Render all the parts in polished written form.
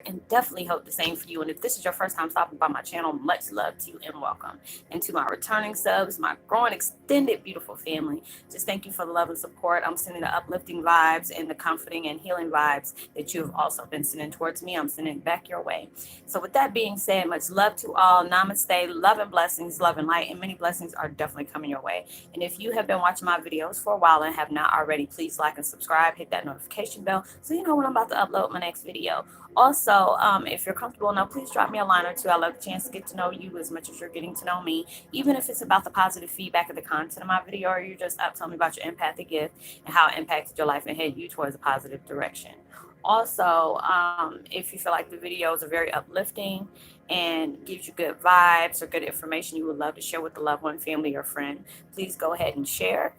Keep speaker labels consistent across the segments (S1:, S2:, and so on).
S1: and definitely hope the same for you. And if this is your first time stopping by my channel, much love to you and welcome. And to my returning subs, my growing extended beautiful family, just thank you for the love and support. I'm sending the uplifting vibes and the comforting and healing vibes that you have also been sending towards me. I'm sending back your way. So with that being said, much love to all. Namaste, love and blessings, love and light, and many blessings are definitely coming your way. And if you have been watching my videos for a while and have not already, please like and subscribe, hit that notification bell so you know when I'm about to upload my next video. Also, if you're comfortable enough, please drop me a line or two. I love the chance to get to know you as much as you're getting to know me, even if it's about the positive feedback of the content of my video, or you're just up telling me about your empathic gift and how it impacted your life and head you towards a positive direction. Also, if you feel like the videos are very uplifting and gives you good vibes or good information you would love to share with a loved one, family, or friend, please go ahead and share.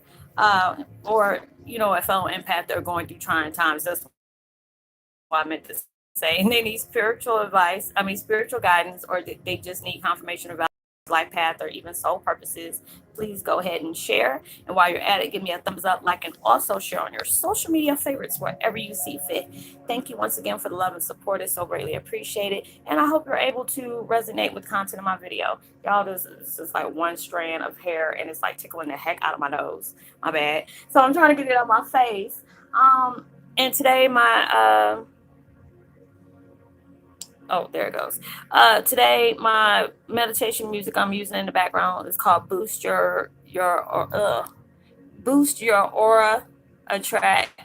S1: Or, a fellow empath that are going through trying times. That's what I meant to say. And they need spiritual advice, spiritual guidance, or they just need confirmation about life path or even soul purposes, please go ahead and share. And while you're at it, give me a thumbs up, like, and also share on your social media favorites wherever you see fit. Thank you once again for the love and support. It's so greatly appreciated. And I hope you're able to resonate with content in my video. Y'all, this is like one strand of hair and it's like tickling the heck out of my nose. My bad. So I'm trying to get it on my face. And today oh, there it goes. Today my meditation music I'm using in the background is called Boost Your Aura, attract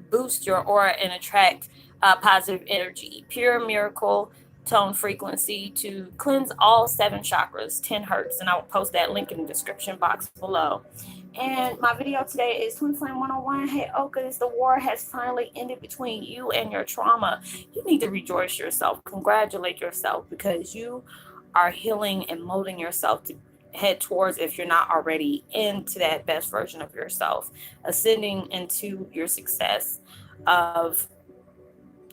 S1: boost your aura and attract positive energy. Pure miracle tone frequency to cleanse all seven chakras, 10 hertz. And I will post that link in the description box below. And my video today is Twin Flame 101. Heyoka, the war has finally ended between you and your trauma. You need to rejoice yourself, congratulate yourself, because you are healing and molding yourself to head towards, if you're not already, into that best version of yourself, ascending into your success of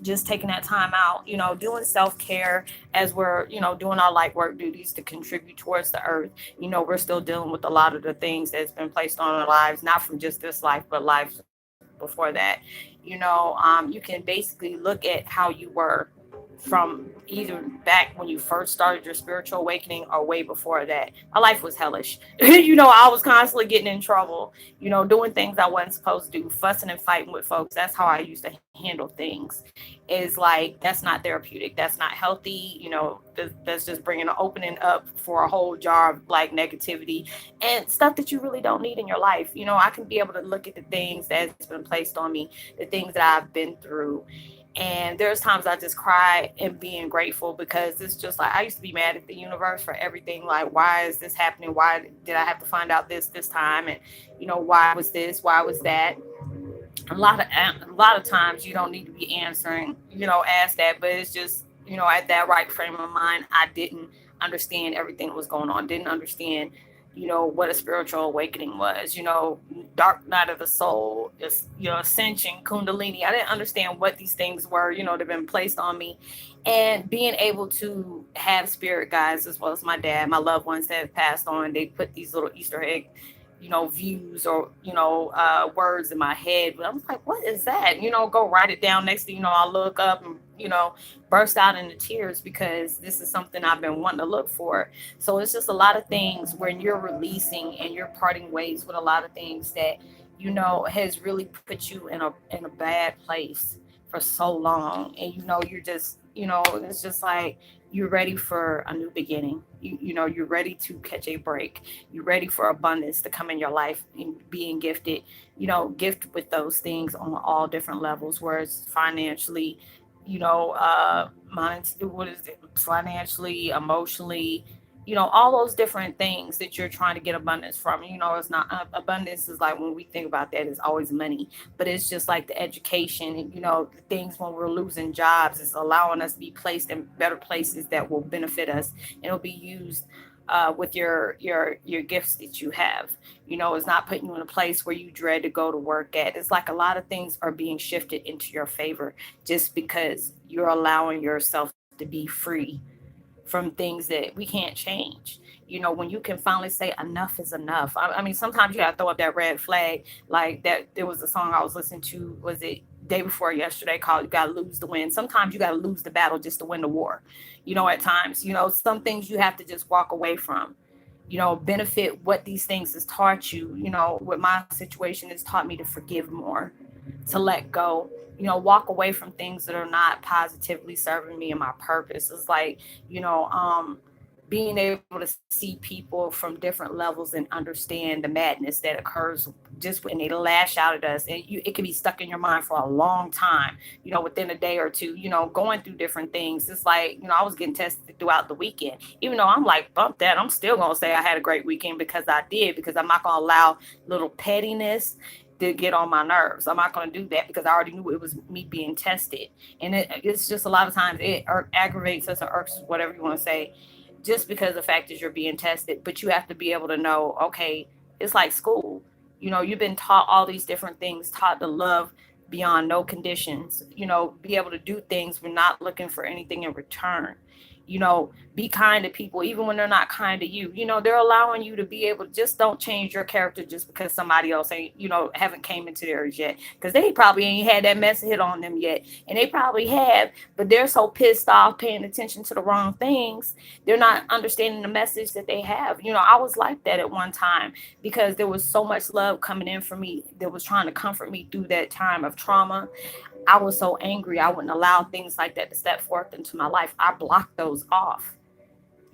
S1: just taking that time out, doing self-care as we're, doing our light work duties to contribute towards the earth. We're still dealing with a lot of the things that's been placed on our lives, not from just this life, but lives before that. You can basically look at how you were from either back when you first started your spiritual awakening or way before that. My life was hellish. I was constantly getting in trouble, doing things I wasn't supposed to do, fussing and fighting with folks. That's how I used to handle things. Is like, that's not therapeutic. That's not healthy. That's just bringing an opening up for a whole jar of like negativity and stuff that you really don't need in your life. I can be able to look at the things that's been placed on me, the things that I've been through, and there's times I just cry and being grateful, because it's just like I used to be mad at the universe for everything. Like, why is this happening? Why did I have to find out this time? And why was this? Why was that? A lot of times you don't need to be answering, ask that, but it's just, at that right frame of mind, I didn't understand everything that was going on. Didn't understand, what a spiritual awakening was. Dark night of the soul, is ascension, kundalini. I didn't understand what these things were. They've been placed on me, and being able to have spirit guides as well as my dad, my loved ones that have passed on. They put these little Easter egg views or, words in my head. But I'm like, what is that? Go write it down. Next thing you know, I'll look up and, burst out into tears, because this is something I've been wanting to look for. So it's just a lot of things when you're releasing and you're parting ways with a lot of things that, has really put you in a bad place for so long. And, you're just, it's just like, you're ready for a new beginning. You're ready to catch a break. You're ready for abundance to come in your life and being gifted, gift with those things on all different levels, where it's financially, what is it? Financially, emotionally, all those different things that you're trying to get abundance from. It's not abundance is like, when we think about that, it's always money, but it's just like the education and, the things when we're losing jobs is allowing us to be placed in better places that will benefit us, and it'll be used with your gifts that you have. It's not putting you in a place where you dread to go to work at. It's like a lot of things are being shifted into your favor, just because you're allowing yourself to be free from things that we can't change. When you can finally say enough is enough. I mean, sometimes you gotta throw up that red flag. Like that, there was a song I was listening to. Was it day before yesterday called you gotta lose to win. Sometimes you gotta lose the battle just to win the war. At times, some things you have to just walk away from. Benefit what these things has taught you. What my situation has taught me to forgive more, to let go, walk away from things that are not positively serving me and my purpose. It's like, being able to see people from different levels and understand the madness that occurs just when they lash out at us, and it can be stuck in your mind for a long time, within a day or two, going through different things. It's like, I was getting tested throughout the weekend, even though I'm like, bump that, I'm still going to say I had a great weekend because I did, because I'm not going to allow little pettiness to get on my nerves. I'm not going to do that because I already knew it was me being tested. And it's just a lot of times it aggravates us or irks, whatever you want to say, just because the fact is you're being tested. But you have to be able to know, okay, it's like school. You've been taught all these different things, taught to love beyond no conditions, be able to do things. We're not looking for anything in return. Be kind to people even when they're not kind to you. They're allowing you to be able to, just don't change your character just because somebody else ain't, haven't came into theirs yet, because they probably ain't had that mess hit on them yet, and they probably have, but they're so pissed off paying attention to the wrong things. They're not understanding the message that they have. I was like that at one time because there was so much love coming in for me that was trying to comfort me through that time of trauma. I was so angry. I wouldn't allow things like that to step forth into my life. I blocked those off,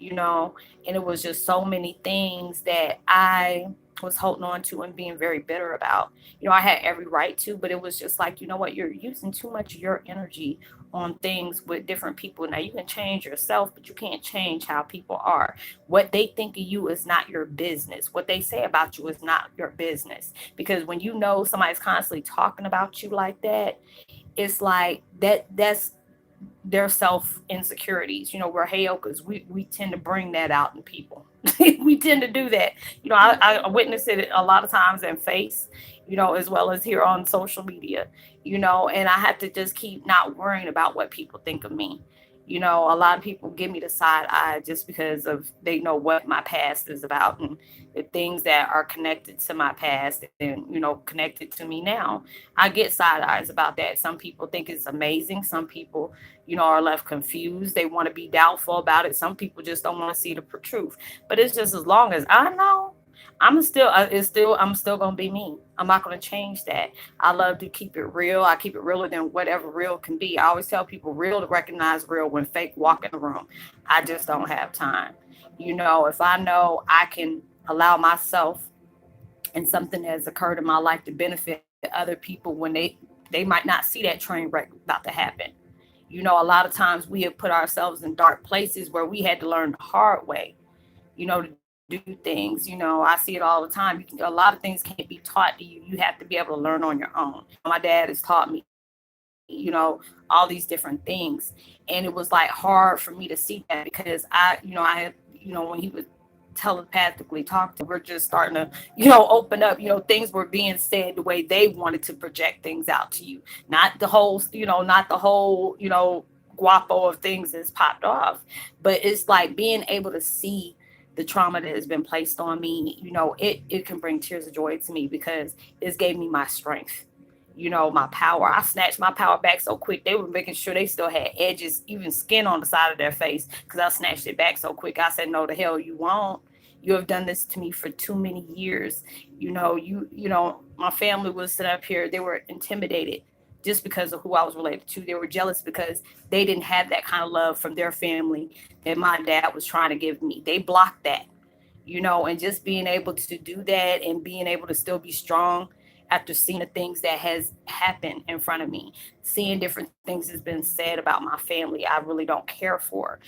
S1: and it was just so many things that I was holding on to and being very bitter about. I had every right to, but it was just like, you know what, you're using too much of your energy on things with different people. Now you can change yourself, but you can't change how people are. What they think of you is not your business. What they say about you is not your business. Because when somebody's constantly talking about you like that, it's like that's their self insecurities. We're Heyokas. We tend to bring that out in people. We tend to do that. I witness it a lot of times in face, as well as here on social media, and I have to just keep not worrying about what people think of me. A lot of people give me the side eye just because of they know what my past is about and the things that are connected to my past and, connected to me now. I get side eyes about that. Some people think it's amazing. Some people, are left confused. They want to be doubtful about it. Some people just don't want to see the truth. But it's just as long as I know, I'm still gonna be me. I'm not gonna change that. I love to keep it real. I keep it realer than whatever real can be. I always tell people real to recognize real when fake walk in the room. I just don't have time. If I know I can allow myself and something that has occurred in my life to benefit other people when they might not see that train wreck about to happen. A lot of times we have put ourselves in dark places where we had to learn the hard way, to do things. I see it all the time. A lot of things can't be taught to you. You have to be able to learn on your own. My dad has taught me, all these different things. And it was like hard for me to see that because I had, when he would telepathically talk to, we're just starting to, open up, things were being said the way they wanted to project things out to you. Not the whole, guapo of things that's popped off. But it's like being able to see the trauma that has been placed on me, it can bring tears of joy to me because it's gave me my strength, my power. I snatched my power back so quick. They were making sure they still had edges, even skin on the side of their face, because I snatched it back so quick. I said, no, the hell you won't. You have done this to me for too many years. My family was set up here. They were intimidated just because of who I was related to. They were jealous because they didn't have that kind of love from their family that my dad was trying to give me. They blocked that, and just being able to do that and being able to still be strong after seeing the things that has happened in front of me, seeing different things that's been said about my family I really don't care for,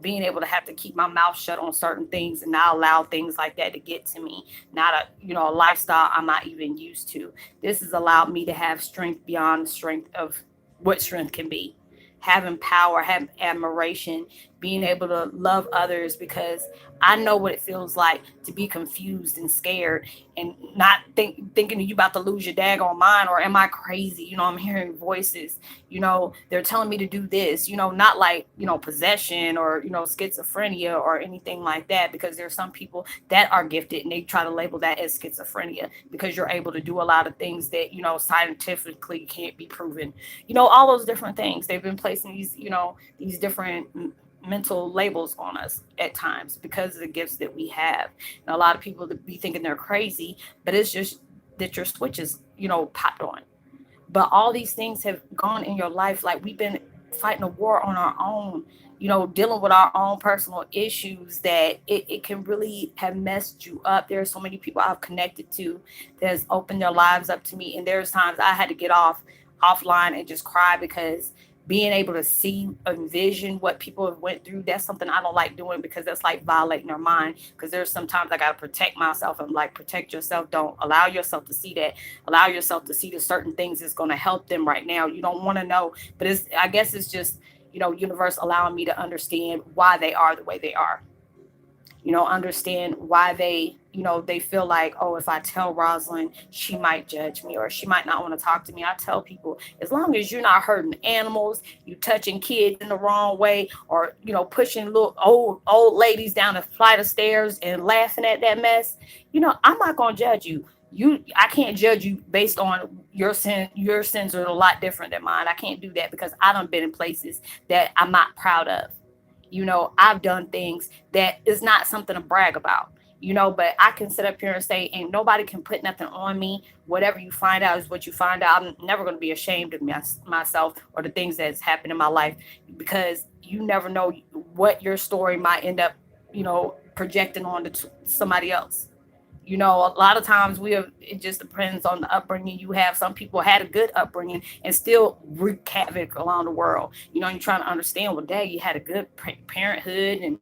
S1: being able to have to keep my mouth shut on certain things and not allow things like that to get to me, not a lifestyle I'm not even used to. This has allowed me to have strength beyond the strength of what strength can be, having power, having admiration, being able to love others because I know what it feels like to be confused and scared and not thinking you about to lose your daggone mind, or am I crazy? I'm hearing voices, they're telling me to do this, not like, possession or, schizophrenia or anything like that, because there's some people that are gifted and they try to label that as schizophrenia because you're able to do a lot of things that, scientifically can't be proven. All those different things. They've been placing these, these different mental labels on us at times because of the gifts that we have. And a lot of people be thinking they're crazy, but it's just that your switch is, popped on. But all these things have gone in your life. Like, we've been fighting a war on our own, dealing with our own personal issues, that it can really have messed you up. There are so many people I've connected to that's opened their lives up to me. And there's times I had to get offline and just cry, because being able to see, envision what people have went through, that's something I don't like doing, because that's like violating their mind. Because there's sometimes I got to protect myself. I'm like, protect yourself. Don't allow yourself to see that. Allow yourself to see the certain things that's going to help them right now. You don't want to know, but I guess it's just, universe allowing me to understand why they are the way they are. Understand why they feel like, oh, if I tell Roslyn, she might judge me or she might not want to talk to me. I tell people, as long as you're not hurting animals, you touching kids in the wrong way, or, pushing little old ladies down a flight of stairs and laughing at that mess, I'm not going to judge you. I can't judge you based on your sin. Your sins are a lot different than mine. I can't do that because I done been in places that I'm not proud of. I've done things that is not something to brag about, but I can sit up here and say, ain't nobody can put nothing on me. Whatever you find out is what you find out. I'm never going to be ashamed of myself or the things that's happened in my life, because you never know what your story might end up, projecting on to somebody else. A lot of times it just depends on the upbringing you have. Some people had a good upbringing and still wreak havoc around the world. You're trying to understand, well, dad, you had a good parenthood, and,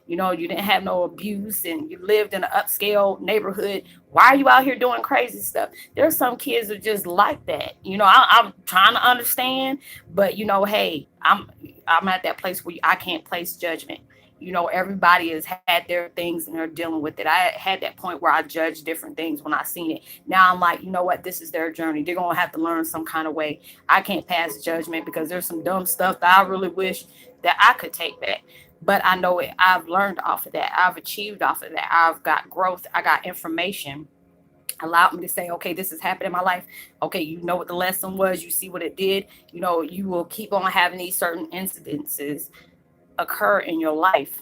S1: you didn't have no abuse, and you lived in an upscale neighborhood. Why are you out here doing crazy stuff? There's some kids who are just like that. I'm trying to understand, but, hey, I'm at that place where I can't place judgment. Everybody has had their things and they're dealing with it. I had that point where I judged different things when I seen it. Now I'm like, what? This is their journey. They're going to have to learn some kind of way. I can't pass judgment because there's some dumb stuff that I really wish that I could take back. But I know it. I've learned off of that. I've achieved off of that. I've got growth. I got information allowed me to say, okay, this has happened in my life. Okay, you know what the lesson was. You see what it did. You will keep on having these certain incidences occur in your life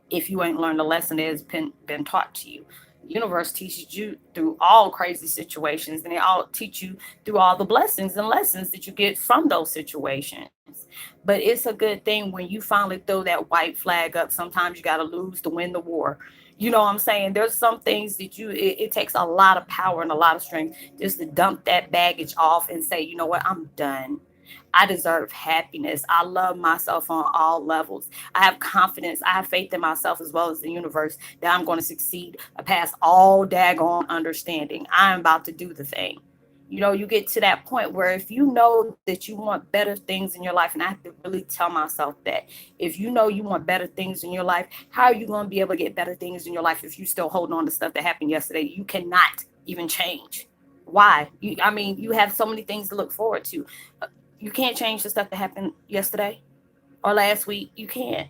S1: if you ain't learned the lesson that has been taught to you. Universe teaches you through all crazy situations, and they all teach you through all the blessings and lessons that you get from those situations. But it's a good thing when you finally throw that white flag up. Sometimes you got to lose to win the war. You know what I'm saying? There's some things that it takes a lot of power and a lot of strength just to dump that baggage off and say, you know what, I'm done. I deserve happiness. I love myself on all levels. I have confidence. I have faith in myself as well as the universe that I'm going to succeed past all daggone understanding. I'm about to do the thing. You get to that point where if you know that you want better things in your life, and I have to really tell myself that if you know you want better things in your life, how are you going to be able to get better things in your life if you still holding on to stuff that happened yesterday? You cannot even change. Why? You have so many things to look forward to. You can't change the stuff that happened yesterday or last week. You can't.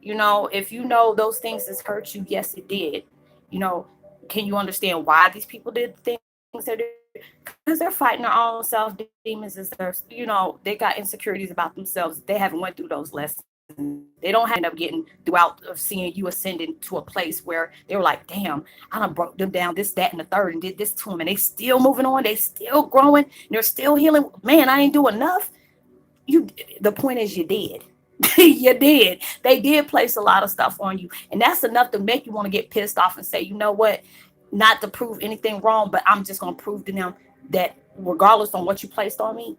S1: If you know those things has hurt you, yes, it did. You know, can you understand why these people did the things they did? Because they're fighting their own self demons. Is their, they got insecurities about themselves. They haven't went through those lessons. They don't have end up getting throughout of seeing you ascending to a place where they were like, damn, I done broke them down this, that, and the third, and did this to them, and they still moving on. They still growing. And they're still healing. Man, I ain't do enough. You. The point is, you did. You did. They did place a lot of stuff on you, and that's enough to make you want to get pissed off and say, you know what? Not to prove anything wrong, but I'm just gonna prove to them that regardless on what you placed on me,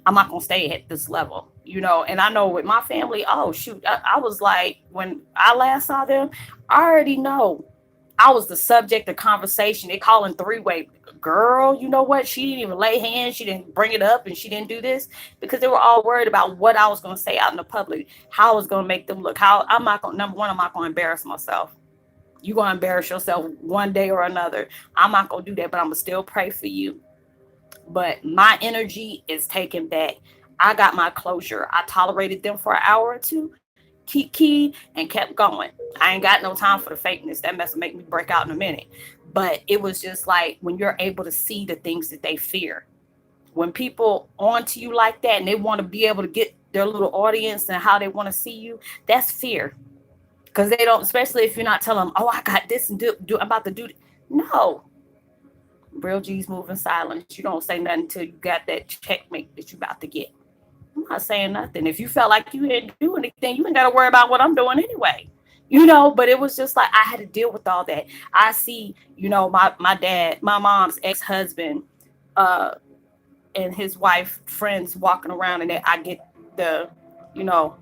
S1: I'm not gonna stay at this level. And I know with my family, oh shoot, I was like, when I last saw them, I already know I was the subject of conversation. They calling three-way. Girl, you know what? She didn't even lay hands. She didn't bring it up, and she didn't do this because they were all worried about what I was going to say out in the public, how I was going to make them look. How I'm not going. Number one, I'm not going to embarrass myself. You're going to embarrass yourself one day or another. I'm not going to do that, but I'm going to still pray for you. But my energy is taken back. I got my closure. I tolerated them for an hour or two, key, and kept going. I ain't got no time for the fakeness. That mess will make me break out in a minute. But it was just like when you're able to see the things that they fear. When people onto you like that and they want to be able to get their little audience and how they want to see you, that's fear. Because they don't, especially if you're not telling them, oh, I got this and I'm about to do. No, real G's move in silence. You don't say nothing until you got that checkmate that you about to get. I'm not saying nothing. If you felt like you didn't do anything, you ain't got to worry about what I'm doing anyway. But it was just like I had to deal with all that. I see, my dad, my mom's ex-husband, uh, and his wife friends walking around, and I get the, you know,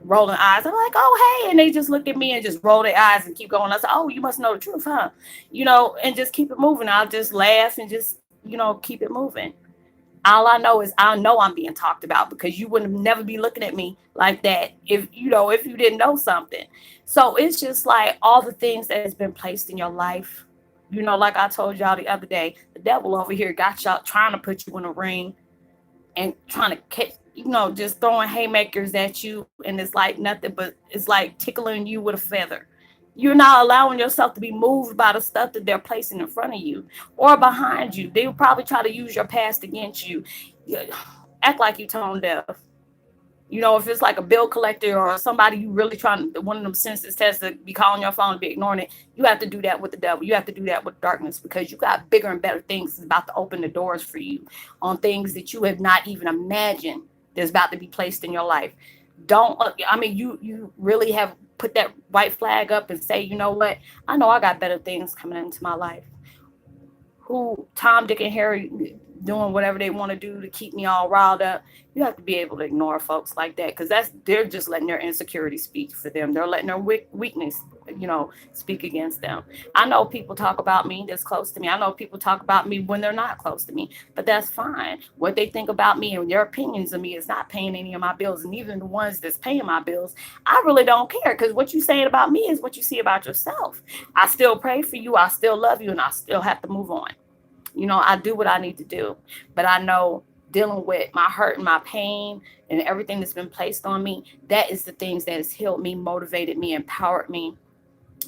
S1: rolling eyes. I'm like, oh, hey. And they just look at me and just roll their eyes and keep going. I said, oh, you must know the truth, huh? And just keep it moving. I'll just laugh and just, keep it moving. All I know is I know I'm being talked about because you wouldn't never be looking at me like that if you didn't know something. So it's just like all the things that has been placed in your life. Like I told y'all the other day, the devil over here got y'all trying to put you in a ring and trying to catch, just throwing haymakers at you. And it's like nothing, but it's like tickling you with a feather. You're not allowing yourself to be moved by the stuff that they're placing in front of you or behind you. They will probably try to use your past against you. Act like you tone deaf. If it's like a bill collector or somebody you really trying one of them census tests to be calling your phone and be ignoring it, you have to do that with the devil. You have to do that with darkness because you got bigger and better things that's about to open the doors for you on things that you have not even imagined that's about to be placed in your life. You really have put that white flag up and say, you know what? I know I got better things coming into my life. Who Tom, Dick, and Harry doing whatever they want to do to keep me all riled up. You have to be able to ignore folks like that because they're just letting their insecurity speak for them. They're letting their weakness, speak against them. I know people talk about me that's close to me. I know people talk about me when they're not close to me, but that's fine. What they think about me and their opinions of me is not paying any of my bills, and even the ones that's paying my bills, I really don't care because what you saying about me is what you see about yourself. I still pray for you. I still love you, and I still have to move on. I do what I need to do, but I know dealing with my hurt and my pain and everything that's been placed on me, that is the things that has healed me, motivated me, empowered me,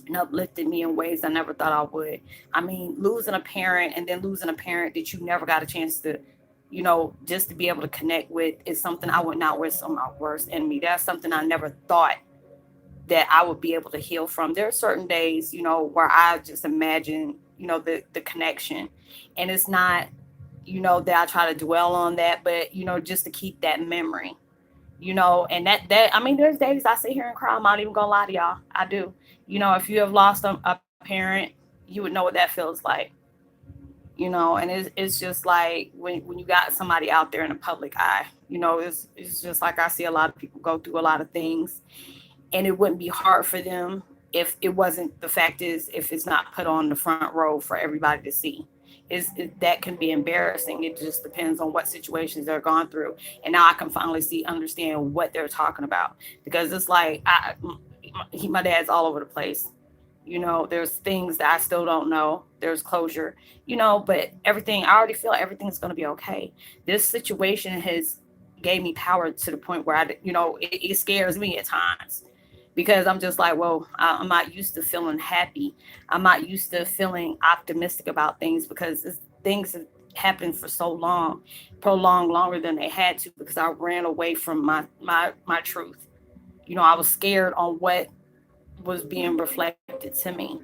S1: and uplifted me in ways I never thought I would. I mean, losing a parent and then losing a parent that you never got a chance to, just to be able to connect with is something I would not wish on my worst enemy. That's something I never thought that I would be able to heal from. There are certain days, where I just imagine, the connection. And it's not, that I try to dwell on that, but, just to keep that memory, and there's days I sit here and cry. I'm not even gonna lie to y'all. I do. If you have lost a parent, you would know what that feels like. And it's just like when you got somebody out there in the public eye, it's just like I see a lot of people go through a lot of things, and it wouldn't be hard for them if it wasn't, the fact is, if it's not put on the front row for everybody to see. That can be embarrassing. It just depends on what situations they're going through. And now I can finally understand what they're talking about, because it's like my dad's all over the place. There's things that I still don't know. There's closure, but everything, I already feel everything's going to be okay. This situation has gave me power to the point where it scares me at times, because I'm just like, well, I'm not used to feeling happy. I'm not used to feeling optimistic about things, because things have happened for so long, prolonged longer than they had to, because I ran away from my truth. I was scared on what was being reflected to me.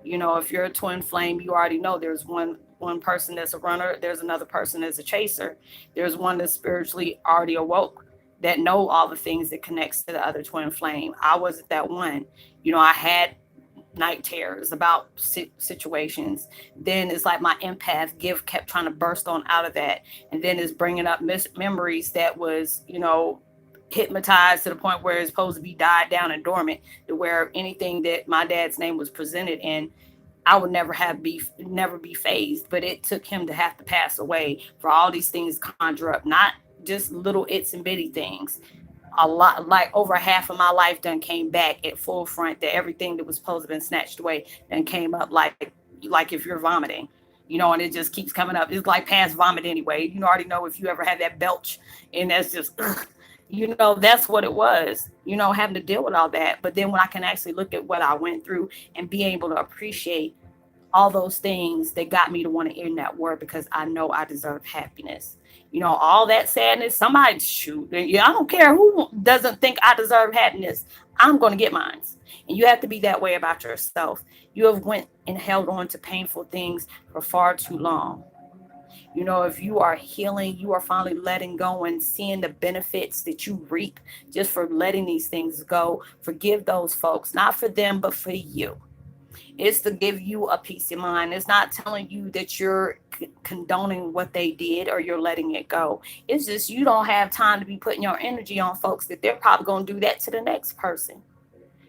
S1: If you're a twin flame, you already know there's one person that's a runner, there's another person that's a chaser, there's one that's spiritually already awoke, that know all the things that connects to the other twin flame. I wasn't that one. I had night terrors about situations. Then it's like my empath gift kept trying to burst on out of that, and then it's bringing up memories that was hypnotized to the point where it's supposed to be died down and dormant, to where anything that my dad's name was presented in, I would never be phased. But it took him to have to pass away for all these things to conjure up, not just little its and bitty things.
S2: a lot, like over half of my life done came back at full front, that everything that was supposed to have been snatched away then came up like if you're vomiting, and it just keeps coming up. It's like past vomit anyway. You already know if you ever had that belch, and that's just ugh, that's what it was, having to deal with all that. But then when I can actually look at what I went through and be able to appreciate all those things that got me to want to end that war, because I know I deserve happiness. All that sadness, somebody shoot. Yeah, I don't care who doesn't think I deserve happiness. I'm going to get mine. And you have to be that way about yourself. You have went and held on to painful things for far too long. If you are healing, you are finally letting go and seeing the benefits that you reap just for letting these things go. Forgive those folks, not for them, but for you. It's to give you a peace of mind. It's not telling you that you're condoning what they did or you're letting it go. It's just you don't have time to be putting your energy on folks that they're probably going to do that to the next person.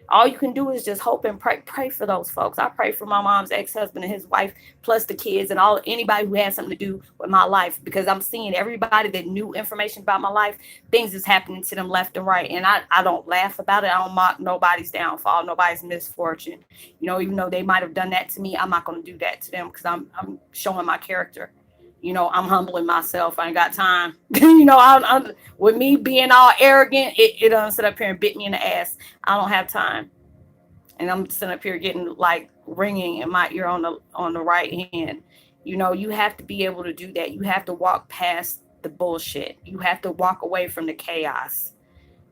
S2: All you can do is just hope and pray for those folks. I pray for my mom's ex-husband and his wife, plus the kids and all anybody who has something to do with my life, because I'm seeing everybody that knew information about my life, things is happening to them left and right. And I don't laugh about it. I don't mock nobody's downfall, nobody's misfortune. Even though they might have done that to me, I'm not going to do that to them, because I'm showing my character. I'm humbling myself. I ain't got time. I'm with me being all arrogant, it doesn't sit up here and bit me in the ass. I don't have time. And I'm sitting up here getting like ringing in my ear on the right hand. You have to be able to do that. You have to walk past the bullshit. You have to walk away from the chaos.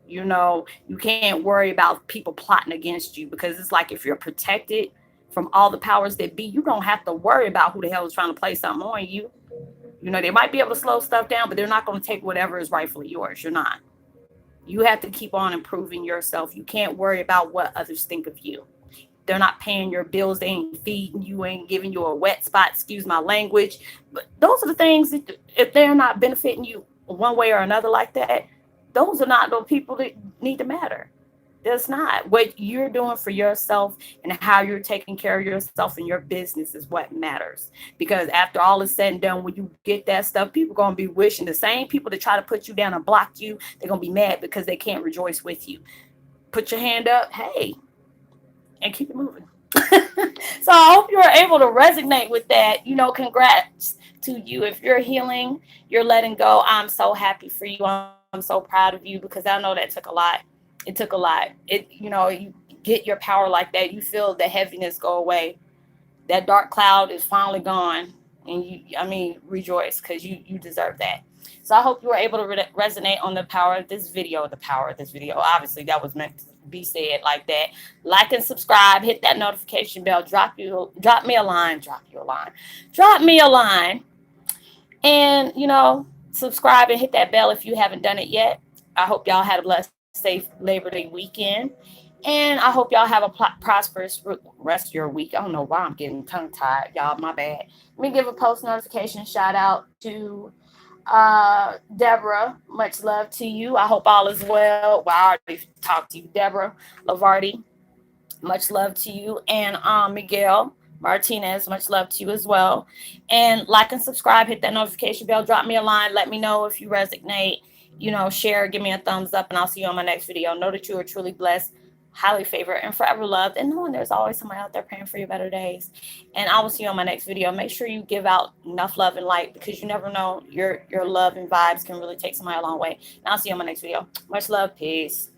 S2: You can't worry about people plotting against you, because it's like if you're protected from all the powers that be, you don't have to worry about who the hell is trying to play something on you. They might be able to slow stuff down, but they're not going to take whatever is rightfully yours. You're not. You have to keep on improving yourself. You can't worry about what others think of you. They're not paying your bills. They ain't feeding you, ain't giving you a wet spot, excuse my language. But those are the things that if they're not benefiting you one way or another like that, those are not the people that need to matter. That's not what you're doing for yourself, and how you're taking care of yourself and your business is what matters. Because after all is said and done, when you get that stuff, people going to be wishing, the same people that try to put you down and block you, they're going to be mad because they can't rejoice with you. Put your hand up, hey, and keep it moving. So I hope you're able to resonate with that. Congrats to you. If you're healing, you're letting go, I'm so happy for you. I'm so proud of you, because I know that took a lot. It took a lot. You get your power like that, you feel the heaviness go away. That dark cloud is finally gone, and rejoice, because you deserve that. So I hope you were able to resonate on the power of this video. Obviously that was meant to be said like that. Like and subscribe, hit that notification bell, drop me a line, and subscribe and hit that bell if you haven't done it yet. I hope y'all had a blessed, safe Labor Day weekend. And I hope y'all have a prosperous rest of your week. I don't know why I'm getting tongue tied, y'all. My bad. Let me give a post notification shout out to Deborah. Much love to you. I hope all is well. Well, I already talked to you, Deborah Lavardi. Much love to you. And Miguel Martinez, much love to you as well. And like and subscribe, hit that notification bell, drop me a line, let me know if you resonate. Share, give me a thumbs up, and I'll see you on my next video. Know that you are truly blessed, highly favored, and forever loved, and knowing there's always somebody out there praying for your better days. And I will see you on my next video. Make sure you give out enough love and light, because you never know, your love and vibes can really take somebody a long way. And I'll see you on my next video. Much love. Peace.